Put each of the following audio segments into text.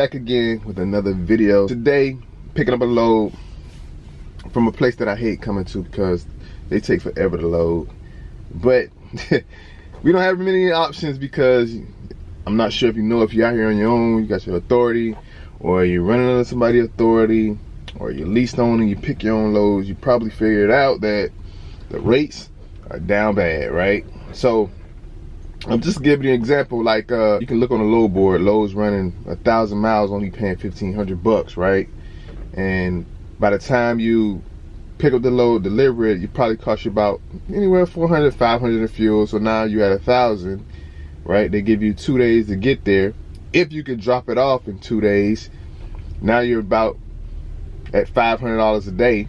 back again with another video. Today, picking up a load from a place that I hate coming to because they take forever to load. But we don't have many options because I'm not sure if you know, if you're out here on your own, you got your authority, or you're running under somebody's authority, or you're leased on and you pick your own loads. You probably figured out that the rates are down bad, right? So I'm just giving you an example. Like you can look on the load board. Load's running 1,000 miles, only paying $1,500, right? And by the time you pick up the load, deliver it, it probably cost you about anywhere $400, $500 in fuel. So now you're at 1,000, right? They give you 2 days to get there. If you can drop it off in 2 days, now you're about at $500 a day.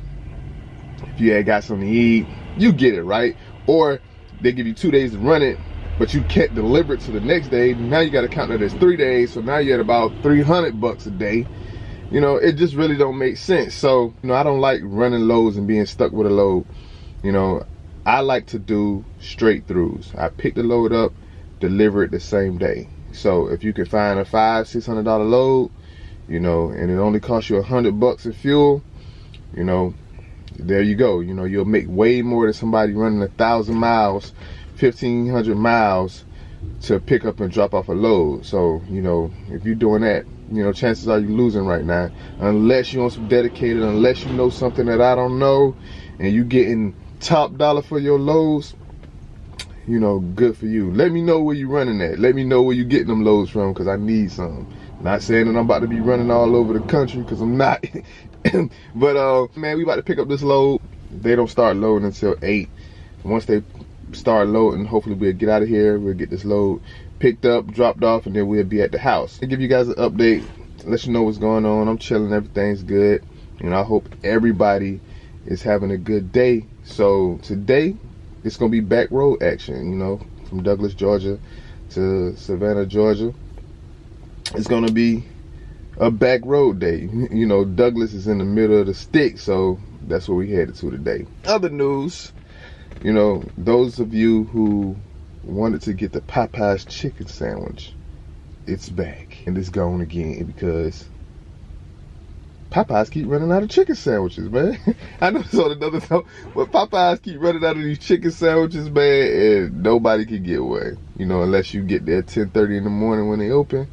If you had got something to eat, you get it, right? Or they give you 2 days to run it, but you can't deliver it to the next day. Now you got to count that as 3 days. So now you're at about $300 a day. You know, it just really don't make sense. So, you know, I don't like running loads and being stuck with a load. You know, I like to do straight throughs. I pick the load up, deliver it the same day. So if you can find a $500–600 load, you know, and it only costs you $100 in fuel, you know, there you go. You know, you'll make way more than somebody running 1,000 miles, 1,500 miles to pick up and drop off a load. So, you know, if you're doing that, you know, chances are you're losing right now. Unless you're on some dedicated, unless you know something that I don't know, and you getting top dollar for your loads, you know, good for you. Let me know where you're running at. Let me know where you're getting them loads from, because I need some. Not saying that I'm about to be running all over the country, because I'm not. But man, we about to pick up this load. They don't start loading until 8. Once they start loading, hopefully we'll get out of here. We'll get this load picked up, dropped off, and then we'll be at the house. I'll give you guys an update, let you know what's going on. I'm chilling, everything's good. And I hope everybody is having a good day. So today, it's gonna be back road action, you know, from Douglas, Georgia to Savannah, Georgia. It's gonna be a back road day. You know, Douglas is in the middle of the stick, so that's where we headed to today. Other news, you know, those of you who wanted to get the Popeyes chicken sandwich, it's back and it's gone again because Popeyes keep running out of chicken sandwiches, man. I know it's on another note, but Popeyes keep running out of these chicken sandwiches, man, and nobody can get one. You know, unless you get there at 10:30 in the morning when they open,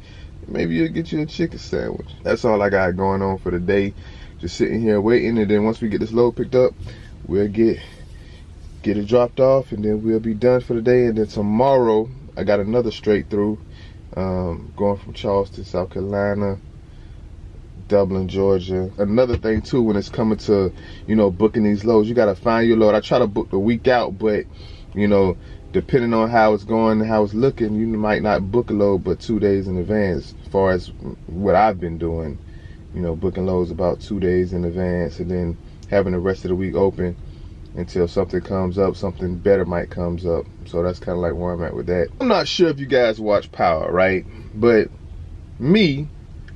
maybe you'll get you a chicken sandwich. That's all I got going on for the day. Just sitting here waiting, and then once we get this load picked up, we'll get it dropped off, and then we'll be done for the day. And then tomorrow, I got another straight through, going from Charleston, South Carolina, Dublin, Georgia. Another thing too, when it's coming to, you know, booking these loads, you gotta find your load. I try to book the week out, but you know, depending on how it's going and how it's looking, you might not book a load but 2 days in advance. As far as what I've been doing, you know, booking loads about 2 days in advance, and then having the rest of the week open until something comes up, something better might comes up. So that's kind of like where I'm at with that. I'm not sure if you guys watch Power, right? But me,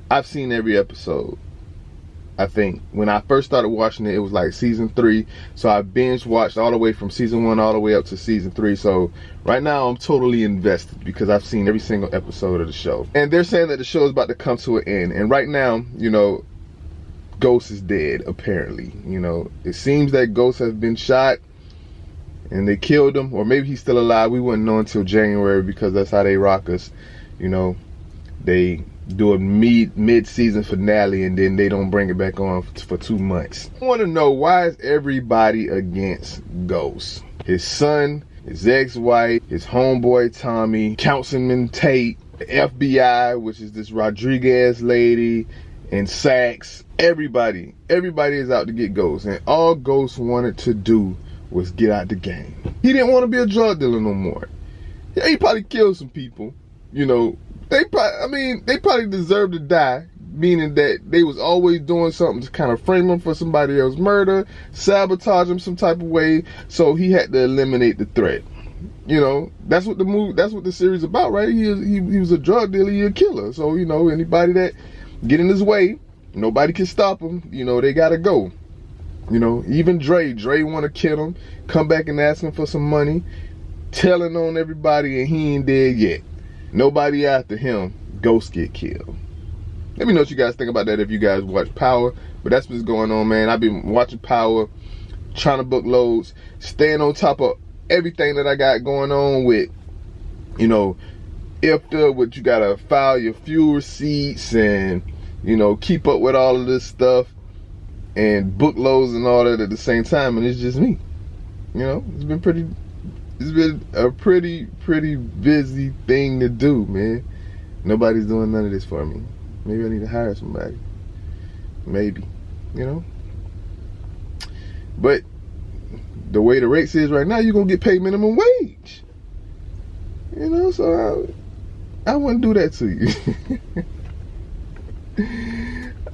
I've seen every episode. I think when I first started watching it, it was like season 3. So I binge watched all the way from season 1 all the way up to season 3. So right now I'm totally invested because I've seen every single episode of the show. And they're saying that the show is about to come to an end. And right now, you know, Ghost is dead, apparently. You know, it seems that Ghost has been shot and they killed him, or maybe he's still alive. We wouldn't know until January because that's how they rock us. You know, they do a mid-season finale and then they don't bring it back on for 2 months. I want to know, why is everybody against Ghost? His son, his ex-wife, his homeboy Tommy, Councilman Tate, the FBI, which is this Rodriguez lady, and Sachs. Everybody is out to get Ghost, and all Ghost wanted to do was get out the game. He didn't want to be a drug dealer no more. Yeah, he probably killed some people, you know. They probably deserve to die, meaning that they was always doing something to kind of frame him for somebody else's murder, sabotage him some type of way, so he had to eliminate the threat. You know, that's what the series about, right? He was a drug dealer, he a killer. So, you know, anybody that get in his way, nobody can stop him. You know, they gotta go. You know, even Dre want to kill him, come back and ask him for some money, telling on everybody, and he ain't dead yet. Nobody after him. Ghost get killed. Let me know what you guys think about that if you guys watch Power. But that's what's going on, man. I've been watching Power, trying to book loads, staying on top of everything that I got going on with, you know, IFTA, what you gotta file your fuel receipts and, you know, keep up with all of this stuff and book loads and all that at the same time. And it's just me, you know. It's been a pretty busy thing to do, man. Nobody's doing none of this for me. Maybe I need to hire somebody. Maybe, you know. But the way the rates is right now, you're gonna get paid minimum wage. You know, so I wouldn't do that to you.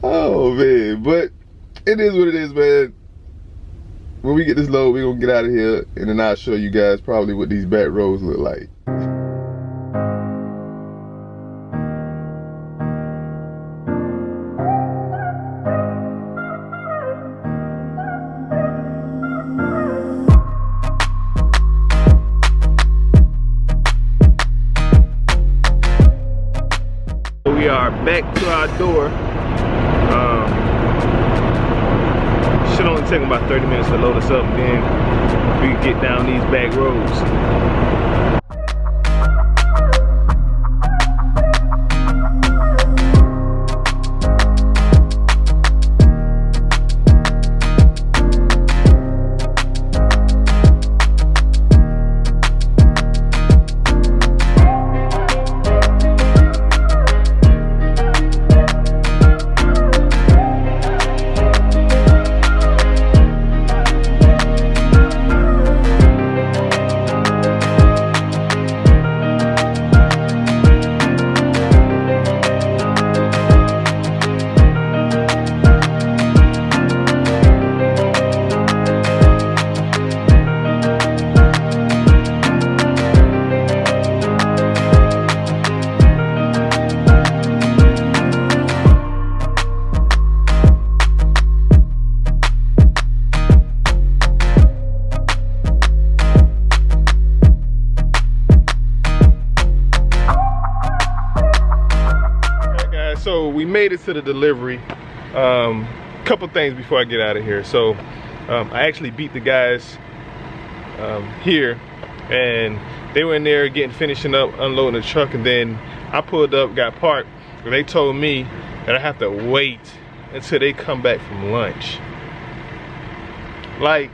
Oh man, but it is what it is, man. When we get this load, we're gonna get out of here, and then I'll show you guys probably what these back roads look like. We are back to our door. Should only take about 30 minutes to load us up, and then we can get down these back roads. So we made it to the delivery. Couple things before I get out of here. So I actually beat the guys here, and they were in there finishing up unloading the truck, and then I pulled up, got parked, and they told me that I have to wait until they come back from lunch. Like,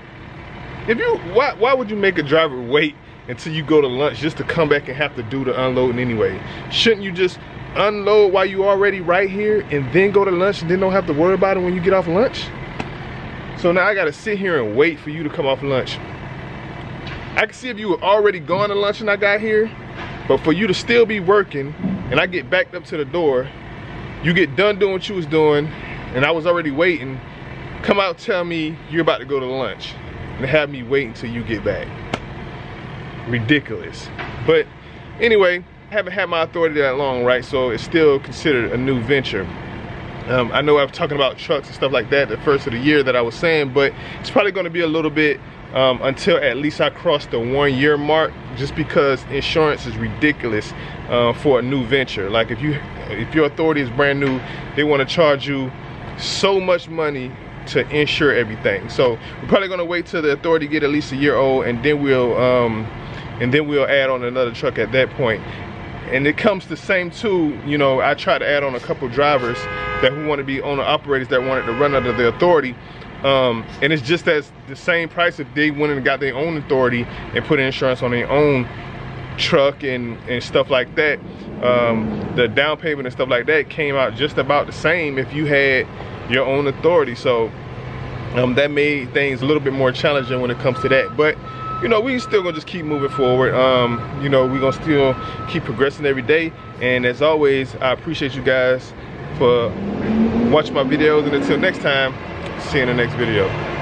why would you make a driver wait until you go to lunch just to come back and have to do the unloading anyway? Shouldn't you just unload while you already right here and then go to lunch and then don't have to worry about it when you get off lunch? So now I gotta sit here and wait for you to come off lunch. I can see if you were already gone to lunch and I got here, but for you to still be working and I get backed up to the door, you get done doing what you was doing and I was already waiting, come out tell me you're about to go to lunch and have me wait until you get back. Ridiculous. But anyway, I haven't had my authority that long, right? So it's still considered a new venture. I know I was talking about trucks and stuff like that the first of the year that I was saying, but it's probably going to be a little bit until at least I cross the 1 year mark, just because insurance is ridiculous for a new venture. Like if your authority is brand new, they want to charge you so much money to insure everything. So we're probably going to wait till the authority get at least a year old, and then we'll add on another truck at that point. And it comes the same too, you know, I try to add on a couple drivers who want to be owner operators that wanted to run under the authority, and it's just as the same price if they went and got their own authority and put insurance on their own truck and stuff like that. The down payment and stuff like that came out just about the same if you had your own authority. So that made things a little bit more challenging when it comes to that. But you know, we still gonna just keep moving forward. You know, we're gonna still keep progressing every day. And as always, I appreciate you guys for watching my videos. And until next time, see you in the next video.